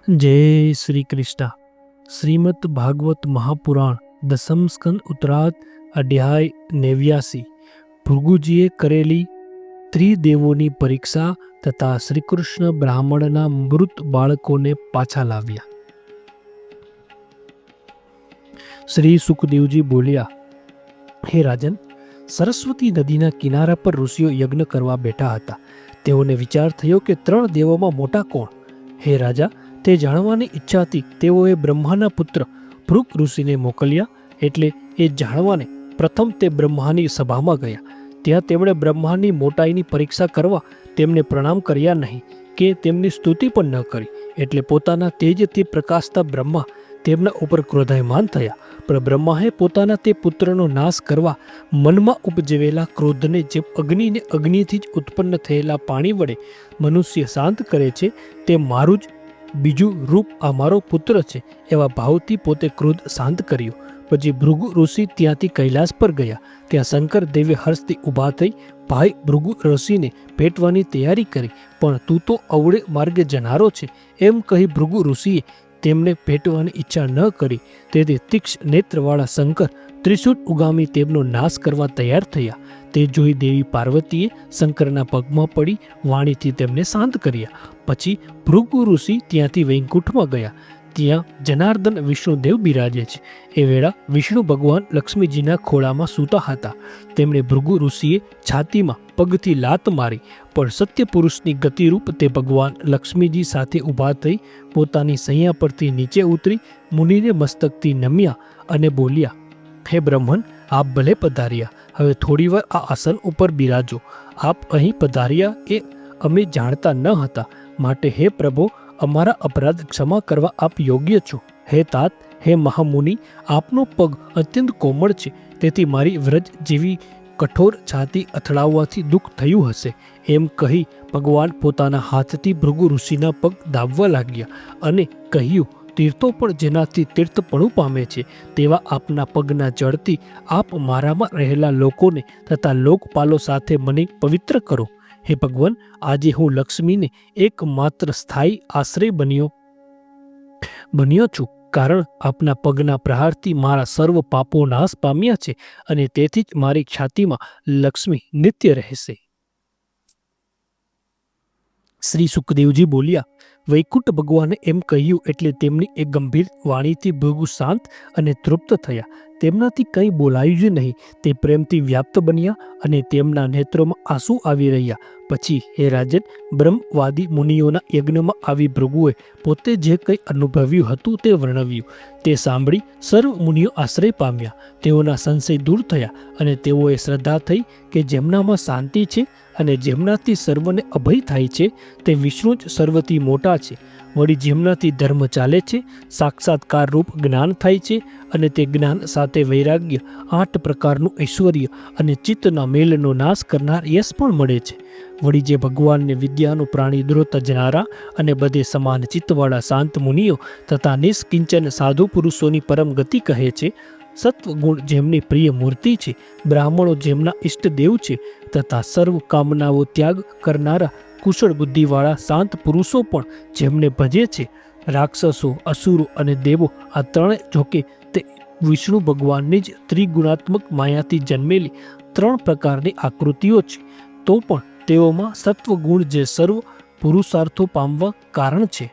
जय श्री कृष्ण। श्रीमद् भागवत महापुराण दसम स्कंद उत्तरार्ध अध्याय 89। ભૃગુજીએ કરેલી ત્રિદેવોની પરીક્ષા તથા શ્રીકૃષ્ણ બ્રાહ્મણના મૃત બાળકોને પાછા લાવ્યા। શ્રી સુખદેવજી બોલ્યા, હે રાજન, સરસ્વતી નદીના કિનારા પર ઋષિઓ યજ્ઞ કરવા બેઠા હતા। તેઓને વિચાર થયો કે 3 દેવોમાં મોટા કોણ? હે રાજા, તે જાણવાની ઈચ્છાથી તેઓએ બ્રહ્માના પુત્ર ભૃગ ઋષિને મોકલ્યા। એટલે એ જાણવાને પ્રથમ તે બ્રહ્માની સભામાં ગયા। ત્યાં તેમણે બ્રહ્માની મોટાઈની પરીક્ષા કરવા તેમને પ્રણામ કર્યા નહીં કે તેમની સ્તુતિ પણ ન કરી। એટલે પોતાના તેજથી પ્રકાશતા બ્રહ્મા તેમના ઉપર ક્રોધાયમાન થયા। પણ બ્રહ્માએ પોતાના તે પુત્રનો નાશ કરવા મનમાં ઉપજવેલા ક્રોધને, જેમ અગ્નિને અગ્નિથી જ ઉત્પન્ન થયેલા પાણી વડે મનુષ્ય શાંત કરે છે, તે મારું જ બીજું રૂપ આ મારો પુત્ર છે, એવા ભાવથી પોતે ક્રોધ શાંત કર્યો। પછી ભૃગુ ઋષિ ત્યાંથી કૈલાસ પર ગયા। ત્યાં શંકર દેવે હર્ષથી ઊભા થઈ ભાઈ ભૃગુ ઋષિને ભેટવાની તૈયારી કરી। પણ તું તો અવળે માર્ગે જનારો છે, એમ કહી ભૃગુ ઋષિએ તેમને ભેટવાની ઈચ્છા ન કરી। તેથી તીક્ષ્ણ નેત્રવાળા શંકર ત્રિશૂળ ઉગામી તેમનો નાશ કરવા તૈયાર થયા। તે જોઈ દેવી પાર્વતીએ શંકરના પગમાં પડી વાણીથી તેમને શાંત કર્યા। પછી ભૃગુ ઋષિ ત્યાંથી વૈકુંઠમાં ગયા। ત્યાં જનાર્દન વિષ્ણુદેવ બિરાજે છે। એ વેળા વિષ્ણુ ભગવાન લક્ષ્મીજીના ખોળામાં સૂતા હતા। તેમણે ભૃગુ ઋષિએ છાતીમાં પગથી લાત મારી, પણ સત્ય પુરુષની ગતિરૂપ તે ભગવાન લક્ષ્મીજી સાથે ઊભા થઈ પોતાની સૈયા પરથી નીચે ઉતરી મુનિને મસ્તકથી નમ્યા અને બોલ્યા, હે બ્રહ્મન, આપ ભલે પધાર્યા। હવે થોડીવાર આ આસન ઉપર બિરાજો। આપ અહીં પધાર્યા એ અમે જાણતા ન હતા, માટે હે પ્રભો, અમારા અપરાધ ક્ષમા કરવા આપ યોગ્ય છો। હે તાત, હે મહામુનિ, આપનો પગ અત્યંત કોમળ છે, તેથી મારી વ્રજ જેવી કઠોર છાતી અથડાવવાથી દુઃખ થયું હશે। એમ કહી ભગવાન પોતાના હાથથી ભૃગુ ઋષિના પગ દાબવા લાગ્યા અને કહ્યું, તીર્થો પણ જેનાથી તીર્થપણું પામે છે, તેવા આપના પગના જળથી આપ મારામાં રહેલા લોકોને તથા લોકપાલો સાથે મને પવિત્ર કરો। હે ભગવાન, આજે હું લક્ષ્મીને એકમાત્ર સ્થાયી આશ્રય બન્યો છું, કારણ આપના પગના પ્રહારથી મારા સર્વ પાપો નાશ પામ્યા છે અને તેથી જ મારી છાતીમાં લક્ષ્મી નિત્ય રહેશે। શ્રી સુખદેવજી બોલ્યા, વૈકુંઠ ભગવાને એમ કહ્યું એટલે તેમની એક ગંભીર વાણીથી ભૃગુ શાંત અને તૃપ્ત થયા। તેમનાથી કંઈ બોલાયું જ નહીં। તે પ્રેમથી વ્યાપ્ત બન્યા અને તેમના નેત્રોમાં આંસુ આવી રહ્યા। પછી હે રાજન, બ્રહ્મવાદી મુનિઓના યજ્ઞમાં આવી ભૃગુએ પોતે જે કંઈ અનુભવ્યું હતું તે વર્ણવ્યું। તે સાંભળી સર્વ મુનિઓ આશ્રય પામ્યા। તેઓના સંશય દૂર થયા અને તેઓએ શ્રદ્ધા થઈ કે જેમનામાં શાંતિ છે અને જેમનાથી સર્વને અભય થાય છે, તે વિષ્ણુ જ સર્વથી મોટા છે। વળી જેમનાથી ધર્મ ચાલે છે, સાક્ષાત્કાર રૂપ જ્ઞાન થાય છે અને તે જ્ઞાન સાથે વૈરાગ્ય, 8 પ્રકારનું ઐશ્વર્ય અને ચિત્તના મેલનો નાશ કરનાર યશ પણ મળે છે। વળી જે ભગવાનને વિદ્યાનું પ્રાણી દ્રો તજનારા અને બધે સમાન ચિત્તવાળા શાંત મુનિઓ તથા નિષ્કિંચન સાધુ પુરુષોની પરમ ગતિ કહે છે, સત્વગુણ જેમની પ્રિય મૂર્તિ છે, બ્રાહ્મણો જેમના ઈષ્ટદેવ છે તથા સર્વ કામનાઓ ત્યાગ કરનારા કુશળ બુદ્ધિવાળા શાંત પુરુષો પણ જેમને ભજે છે, રાક્ષસો, અસુરો અને દેવો, આ ત્રણેય જોકે તે વિષ્ણુ ભગવાનની જ ત્રિગુણાત્મક માયાથી જન્મેલી 3 પ્રકારની આકૃતિઓ છે, તો પણ તેઓમાં સત્વગુણ જે સર્વ પુરુષાર્થો પામવા કારણ છે।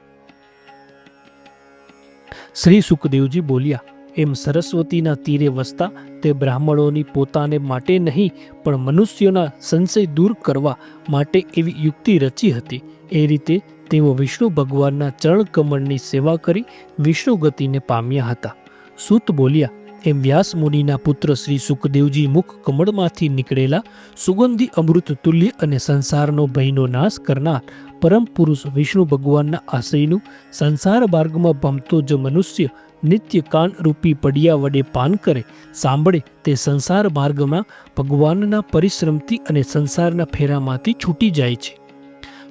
શ્રી સુખદેવજી બોલ્યા, એમ સરસ્વતીના તીરે વસતા તે બ્રાહ્મણોની પોતાને માટે નહીં પણ મનુષ્યોના સંશય દૂર કરવા માટે એવી યુક્તિ રચી હતી। એ રીતે તેઓ વિષ્ણુ ભગવાનના ચરણ કમળની સેવા કરી વિષ્ણુ ગતિને પામ્યા હતા। સૂત બોલ્યા, એમ વ્યાસ મુનિના પુત્ર શ્રી સુખદેવજી મુખ કમળમાંથી નીકળેલા સુગંધી અમૃત તુલ્ય અને સંસારનો ભયનો નાશ કરનાર પરમ પુરુષ વિષ્ણુ ભગવાનના આશ્રયનું સંસાર માર્ગમાં ભમતો જો મનુષ્ય નિત્ય કાન રૂપી પડિયા વડે પાન કરે, સાંભળે, તે સંસાર માર્ગમાં ભગવાનના પરિશ્રમથી અને સંસારના ફેરામાંથી છૂટી જાય છે।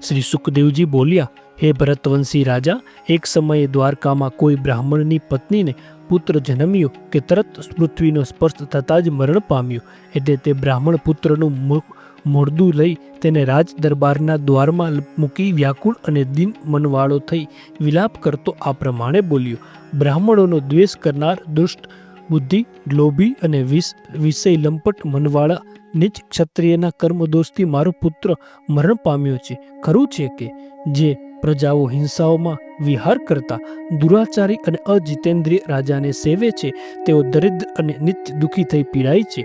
શ્રી સુખદેવજી બોલ્યા, હે ભરતવંશી રાજા, એક સમયે દ્વારકામાં કોઈ બ્રાહ્મણની પત્નીને પુત્ર જન્મ્યો કે તરત પૃથ્વીનો સ્પર્શ થતાં જ મરણ પામ્યું। એટલે તે બ્રાહ્મણ પુત્રનું મોરદું લઈ તેને રાજ દરબારના દ્વારમાં મૂકી વ્યાકુળ અને દીન મનવાળો થઈ વિલાપ કરતો આ પ્રમાણે બોલ્યો: બ્રાહ્મણોનો દ્વેષ કરનાર, દુષ્ટ બુદ્ધિ, લોભી અને વિષય લંપટ મનવાળા નીચ ક્ષત્રિયના કર્મદોષથી મારો પુત્ર મરણ પામ્યો છે. ખરું છે કે જે પ્રજાઓ હિંસાઓમાં વિહાર કરતા દુરાચારી અને અજિતેન્દ્રિય રાજાને સેવે છે તેઓ દરિદ્ર અને નિત્ય દુઃખી થઈ પીડાય છે.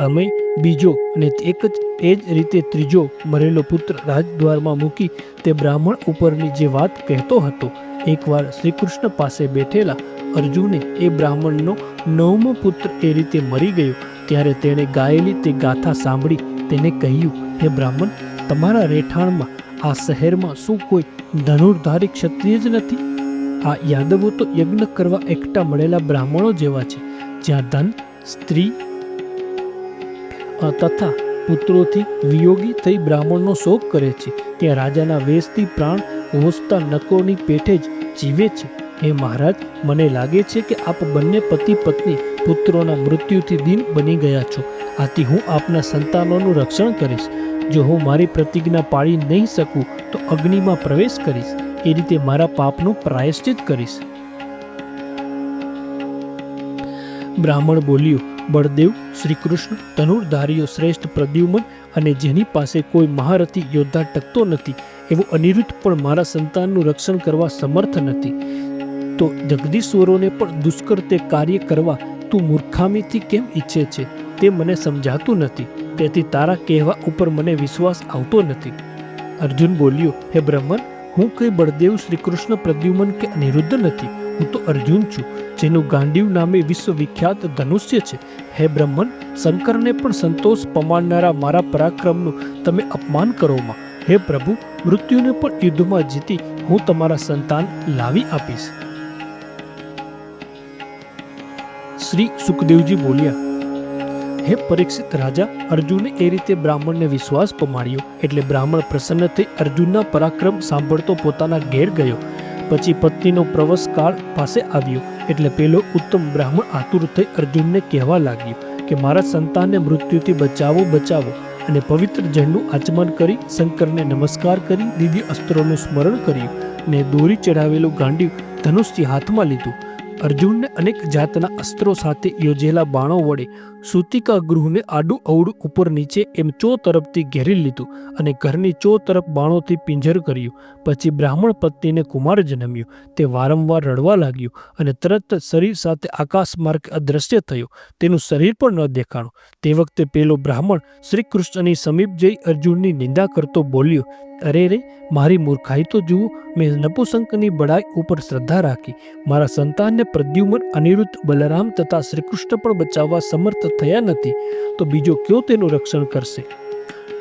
અમે બીજો અને એ જ રીતે ત્રીજો મરેલો પુત્ર રાજદ્વારમાં મૂકી તે બ્રાહ્મણ ઉપરની જે વાત કહેતો હતો. એકવાર શ્રીકૃષ્ણ પાસે બેઠેલા અર્જુને એ બ્રાહ્મણનો 9મો પુત્ર એ રીતે મરી ગયો ત્યારે તેણે ગાયેલી તે ગાથા સાંભળી તેને કહ્યું: હે બ્રાહ્મણ, તમારા રહેઠાણમાં આ શહેરમાં શું કોઈ ધનુર્ધારી ક્ષત્રિય જ નથી? આ યાદવો તો યજ્ઞ કરવા એકઠા મળેલા બ્રાહ્મણો જેવા છે, જ્યાં ધન, સ્ત્રી તથા પુત્રોથી વિયોગી થઈ બ્રાહ્મણનો શોક કરે છે. ત્યાં રાજાના વેશથી પ્રાણ હોંચતા નકોરની પેઠે જ જીવે છે. હે મહારાજ, મને લાગે છે કે આપ બંને પતિ પત્ની પુત્રોના મૃત્યુથી દીન બની ગયા છો. આથી હું આપના સંતાનોનું રક્ષણ કરીશ. જો હું મારી પ્રતિજ્ઞા પાળી નહીં શકું તો અગ્નિમાં પ્રવેશ કરીશ. એ રીતે મારા પાપનું પ્રાયશ્ચિત કરીશ. બ્રાહ્મણ બોલ્યો: બળદેવ, શ્રીકૃષ્ણ, ધનુર્ધારીઓ શ્રેષ્ઠ પ્રદ્યુમન અને જેની પાસે કોઈ મહારથી યોદ્ધા ટકતો નથી એવો અનિરુદ્ધ પણ મારા સંતાનનું રક્ષણ કરવા સમર્થ નથી. તો જગદીશ્વરોને પણ દુષ્કર તે કાર્ય કરવા તું મૂર્ખામીથી કેમ ઈચ્છે છે તે મને સમજાતું નથી. તેથી તારા કહેવા ઉપર મને વિશ્વાસ આવતો નથી. અર્જુન બોલ્યો: હે બ્રહ્મન, હું કઈ બળદેવ, શ્રીકૃષ્ણ, પ્રદ્યુમન કે અનિરુદ્ધ નથી. હું તો અર્જુન છું, જેનું ગાંડીવ નામે વિશ્વવિખ્યાત ધનુષ્ય છે. હે બ્રહ્મન, શંકરને પણ સંતોષ પમાડનારા મારા પરાક્રમનું તમે અપમાન કરોમાં. હે પ્રભુ, મૃત્યુને પણ યુદ્ધમાં જીતી હું તમારા સંતાન લાવી આપીશ. શ્રી સુખદેવજી બોલ્યા: હે પરીક્ષિત રાજા, અર્જુને એ રીતે બ્રાહ્મણને વિશ્વાસ પમાડ્યો એટલે બ્રાહ્મણ પ્રસન્ન થઈ અર્જુનના પરાક્રમ સાંભળતો પોતાના ઘેર ગયો. પછી પત્નીનો પ્રવસ કાળ પાસે આવ્યો એટલે પેલો ઉત્તમ બ્રાહ્મણ આતુર થઈ અર્જુનને કહેવા લાગ્યો કે મારા સંતાનને મૃત્યુથી બચાવો બચાવો, અને પવિત્ર જળનું આચમન કરી શંકરને નમસ્કાર કરી દિવ્ય અસ્ત્રોનું સ્મરણ કર્યું ને દોરી ચઢાવેલું ગાંડીવ ધનુષ્ય હાથમાં લીધું. અર્જુનને અનેક જાતના અસ્ત્રો સાથે યોજેલા બાણો વડે સૂતિકા ગૃહને આડું અવડું ઉપર નીચે એમ ચો તરફથી ઘેરી લીધું અને ઘરની ચો તરફ બાણોથી પિંજર કર્યું. પછી બ્રાહ્મણ પત્નીને કુમાર જન્મ્યો. તે વારંવાર રડવા લાગ્યો અને તરત જ શરીર સાથે આકાશ માર્ગે અદ્રશ્ય થયો. તેનું શરીર પણ ન દેખાણું. તે વખતે પેલો બ્રાહ્મણ શ્રી કૃષ્ણની સમીપ જઈ અર્જુનની નિંદા કરતો બોલ્યો: અરે રે, મારી મૂર્ખાઈ તો જુઓ. મેં નપુસંકની બડાઈ ઉપર શ્રદ્ધા રાખી. મારા સંતાનને પ્રદ્યુમન, અનિરુદ્ધ, બલરામ તથા શ્રીકૃષ્ણ પણ બચાવવા સમર્થ થયા નથી, તો બીજો કયો તેનું રક્ષણ કરશે?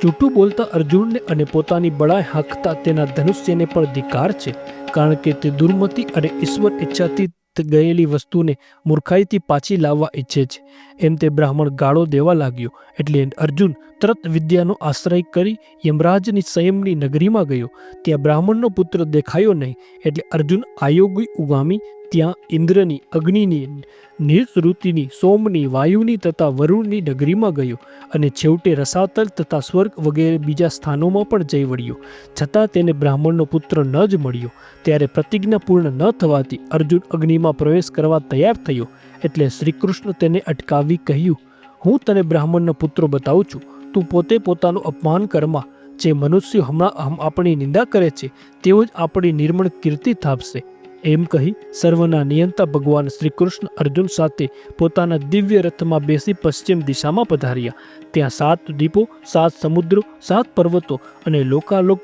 જૂઠું બોલતા અર્જુનને અને પોતાની બડાઈ હાંકતા તેના ધનુષ્યને પણ ધિક્કાર છે, કારણ કે તે દુર્મતિ અને ઈશ્વર ઈચ્છાથી ગયેલી વસ્તુને મૂર્ખાઈથી પાછી લાવવા ઈચ્છે છે. એમ તે બ્રાહ્મણ ગાળો દેવા લાગ્યો એટલે અર્જુન તરત વિદ્યાનો આશ્રય કરી યમરાજની સંયમની નગરીમાં ગયો. ત્યાં બ્રાહ્મણનો પુત્ર દેખાયો નહીં એટલે અર્જુન આયોગી ઉગામી ત્યાં ઇન્દ્રની, અગ્નિની, નિર્સૃતિની, સોમની, વાયુની તથા વરુણની નગરીમાં ગયો અને છેવટે રસાતલ તથા સ્વર્ગ વગેરે બીજા સ્થાનોમાં પણ જઈ વળ્યો. છતાં તેને બ્રાહ્મણનો પુત્ર ન જ મળ્યો. ત્યારે પ્રતિજ્ઞા પૂર્ણ ન થવાથી અર્જુન અગ્નિમાં પ્રવેશ કરવા તૈયાર થયો. એટલે શ્રીકૃષ્ણ તેને અટકાવી કહ્યું: હું તને બ્રાહ્મણનો પુત્ર બતાવું છું. તું પોતે પોતાનું અપમાન કરમાં. જે મનુષ્યો હમણાં આપણી નિંદા કરે છે તેઓ જ આપણી નિર્મળ કીર્તિ થાપશે. એમ કહી સર્વના નિયંતા ભગવાન શ્રીકૃષ્ણ અર્જુન સાથે પોતાના દિવ્ય રથમાં બેસી પશ્ચિમ દિશામાં પધાર્યા. ત્યાં 7 દ્વીપો, 7 સમુદ્રો, 7 પર્વતો અને લોકાલોક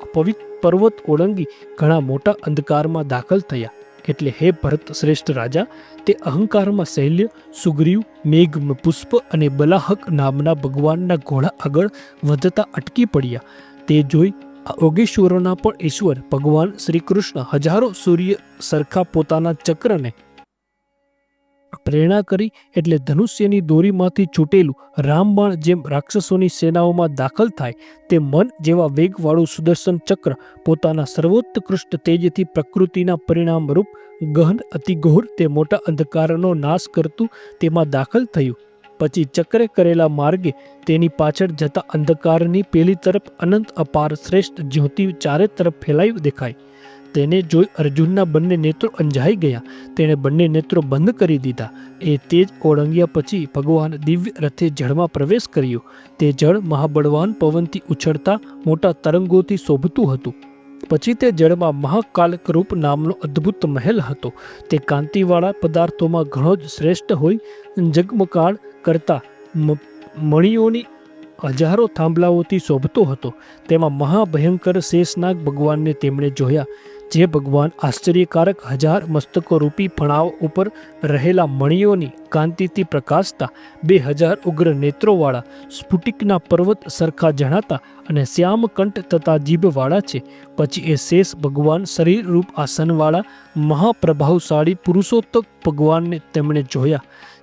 પર્વત ઓળંગી ઘણા મોટા અંધકારમાં દાખલ થયા. એટલે હે ભરત શ્રેષ્ઠ રાજા, તે અહંકારમાં શૈલ્ય, સુગ્રીવ, મેઘ પુષ્પ અને બલાહક નામના ભગવાનના ઘોડા આગળ વધતા અટકી પડ્યા. તે જોઈ યોગેશ્વરોના પણ ઈશ્વર ભગવાન શ્રી કૃષ્ણ હજારો સૂર્ય સરખા પોતાના ચક્રને પ્રેરણા કરી એટલે ધનુષ્યની દોરીમાંથી છૂટેલું રામબાણ જેમ રાક્ષસોની સેનાઓમાં દાખલ થાય તે મન જેવા વેગવાળું સુદર્શન ચક્ર પોતાના સર્વોત્કૃષ્ટ તેજથી પ્રકૃતિના પરિણામરૂપ ગહન અતિઘોર તે મોટા અંધકારનો નાશ કરતું તેમાં દાખલ થયું. પછી ચક્રે કરેલા માર્ગે તેની પાછળ જતા અંધકારની પેલી તરફ અનંત અપાર શ્રેષ્ઠ જ્યોતિ ચારે તરફ ફેલાઈ દેખાય. તેને જોઈ અર્જુનના બંને નેત્રો અંજાઈ ગયા. તેણે બંને નેત્રો બંધ કરી દીધા. એ તેજ ઓળંગ્યા પછી ભગવાન દિવ્ય રથે જળમાં પ્રવેશ કર્યો. તે જળ મહાબળવાન પવનથી ઉછળતા મોટા તરંગોથી શોભતું હતું. પછી તે જળમાં મહાકાલક રૂપ નામનો અદ્ભુત મહેલ હતો. તે કાંતિવાળા પદાર્થોમાં ઘણો જ શ્રેષ્ઠ હોય. જગમગાળ કરતા મણિઓની હજારો થાંભલાઓથી શોભતો હતો. તેમાં મહાભયંકર શેષનાગ ભગવાનને તેમણે જોયા. જે ભગવાન આશ્ચર્યકારક 1000 મસ્તકો રૂપી ફણાઓ ઉપર રહેલા મણિઓની કાંતિથી પ્રકાશતા 2000 ઉગ્ર નેત્રોવાળા સ્ફુટિકના પર્વત સરખા જણાતા અને શ્યામકંઠ તથા જીભવાળા છે. પછી એ શેષ ભગવાન શરીરરૂપ આસનવાળા મહાપ્રભાવશાળી પુરુષોત્તમ ભગવાનને તેમણે જોયા.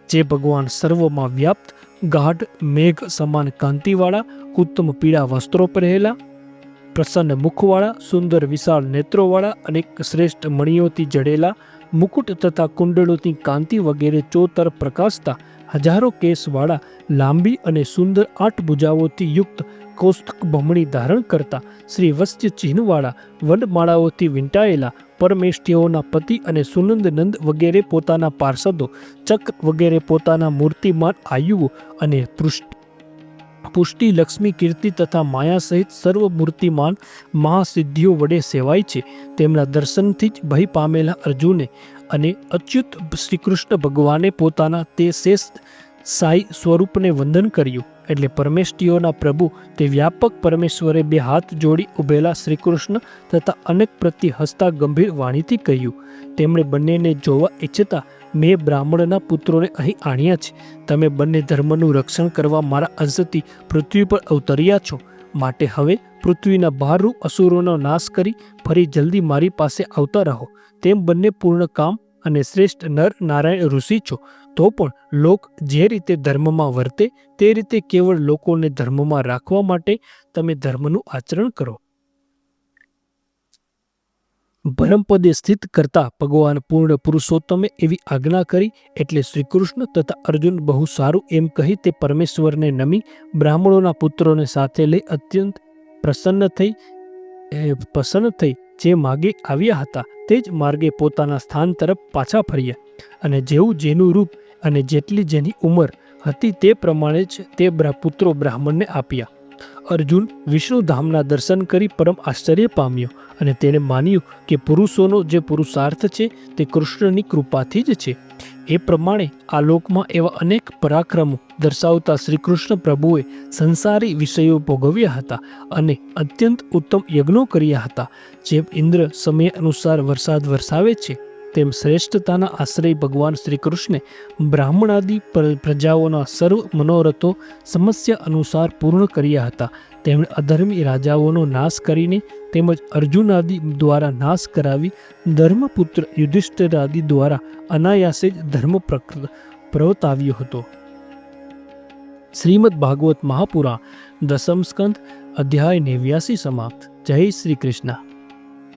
જે ભગવાન સર્વમાં વ્યાપ્ત, ગાઢ મેઘ સમાન કાંતિવાળા, ઉત્તમ પીળા વસ્ત્રો પહેરેલા, પ્રસન્ન મુખવાળા, સુંદર વિશાળ નેત્રોવાળા, અનેક શ્રેષ્ઠ મણિઓથી જડેલા મુકુટ તથા કુંડળોની કાંતિ વગેરે ચોતર પ્રકાશતા, હજારો કેસવાળા, લાંબી અને સુંદર 8 ભુજાઓથી યુક્ત કૌસ્તુક બમણી ધારણ કરતા, શ્રી વત્સ્ય ચિહ્નવાળા, વનમાળાઓથી વીંટાયેલા, પરમેષ્ઠીઓના પતિ અને સુનંદ નંદ વગેરે પોતાના પાર્ષદો, ચક્ર વગેરે પોતાના મૂર્તિમાન આયુઓ અને પુષ્ટિ, લક્ષ્મી, કીર્તિ તથા માયા સહિત સર્વ મૂર્તિમાન મહાસિદ્ધિઓ વડે સેવાય છે. તેમના દર્શનથી જ ભય પામેલા અર્જુને અને અચ્યુત શ્રીકૃષ્ણ ભગવાને પોતાના તે શેષ સાઈ સ્વરૂપને વંદન કર્યું. એટલે પરમેષ્ઠીઓના પ્રભુ તે વ્યાપક પરમેશ્વરે 2 હાથ જોડી ઉભેલા શ્રીકૃષ્ણ તથા અનેક પ્રતિ હસતા ગંભીર વાણીથી કહ્યું. તેમણે બંનેને જોવા ઈચ્છતા મેં બ્રાહ્મણના પુત્રોને અહીં આણ્યા છે. તમે બંને ધર્મનું રક્ષણ કરવા મારા અંશથી પૃથ્વી પર અવતર્યા છો. માટે હવે પૃથ્વીના બહારરૂપ અસુરોનો નાશ કરી ફરી જલ્દી મારી પાસે આવતા રહો. તેમ બંને પૂર્ણ કામ અને શ્રેષ્ઠ નર નારાયણ ઋષિ છો. તો પણ લોક જે રીતે ધર્મમાં વર્તે તે રીતે કેવળ લોકોને ધર્મમાં રાખવા માટે તમે ધર્મનું આચરણ કરો. પરમપદે સ્થિત કરતા ભગવાન પૂર્ણ પુરુષોત્તમે એવી આજ્ઞા કરી. એટલે શ્રીકૃષ્ણ તથા અર્જુન બહુ સારું એમ કહી તે પરમેશ્વરને નમી બ્રાહ્મણોના પુત્રોને સાથે લઈ અત્યંત પ્રસન્ન થઈ જે માર્ગે આવ્યા હતા તે જ માર્ગે પોતાના સ્થાન તરફ પાછા ફર્યા. અને જેવું જેનું રૂપ અને જેટલી જેની ઉંમર હતી તે પ્રમાણે જ તે પુત્રો બ્રાહ્મણને આપ્યા. અર્જુન વિષ્ણુધામના દર્શન કરી પરમ આશ્ચર્ય પામ્યો અને તેણે માન્યું કે પુરુષોનો જે પુરુષાર્થ છે તે કૃષ્ણની કૃપાથી જ છે. એ પ્રમાણે આ લોકમાં એવા અનેક પરાક્રમો દર્શાવતા શ્રી કૃષ્ણ પ્રભુએ સંસારી વિષયો ભોગવ્યા હતા અને અત્યંત ઉત્તમ યજ્ઞો કર્યા હતા. જેમ ઇન્દ્ર સમય અનુસાર વરસાદ વરસાવે છે તેમ શ્રેષ્ઠતાના આશ્રય ભગવાન શ્રી કૃષ્ણે બ્રાહ્મણાદિ પ્રજાઓના સર્વ મનોરથો સમસ્યા અનુસાર પૂર્ણ કર્યા હતા. તેમણે અધર્મી રાજાઓનો નાશ કરીને તેમજ અર્જુનાદિ દ્વારા નાશ કરાવી ધર્મપુત્ર યુધિષ્ઠિરાદિ દ્વારા અનાયાસે જ ધર્મ પ્રવર્તાવ્યો હતો. શ્રીમદ ભાગવત મહાપુરાણ 10મ સ્કંદ અધ્યાય 89 સમાપ્ત. જય શ્રી કૃષ્ણ.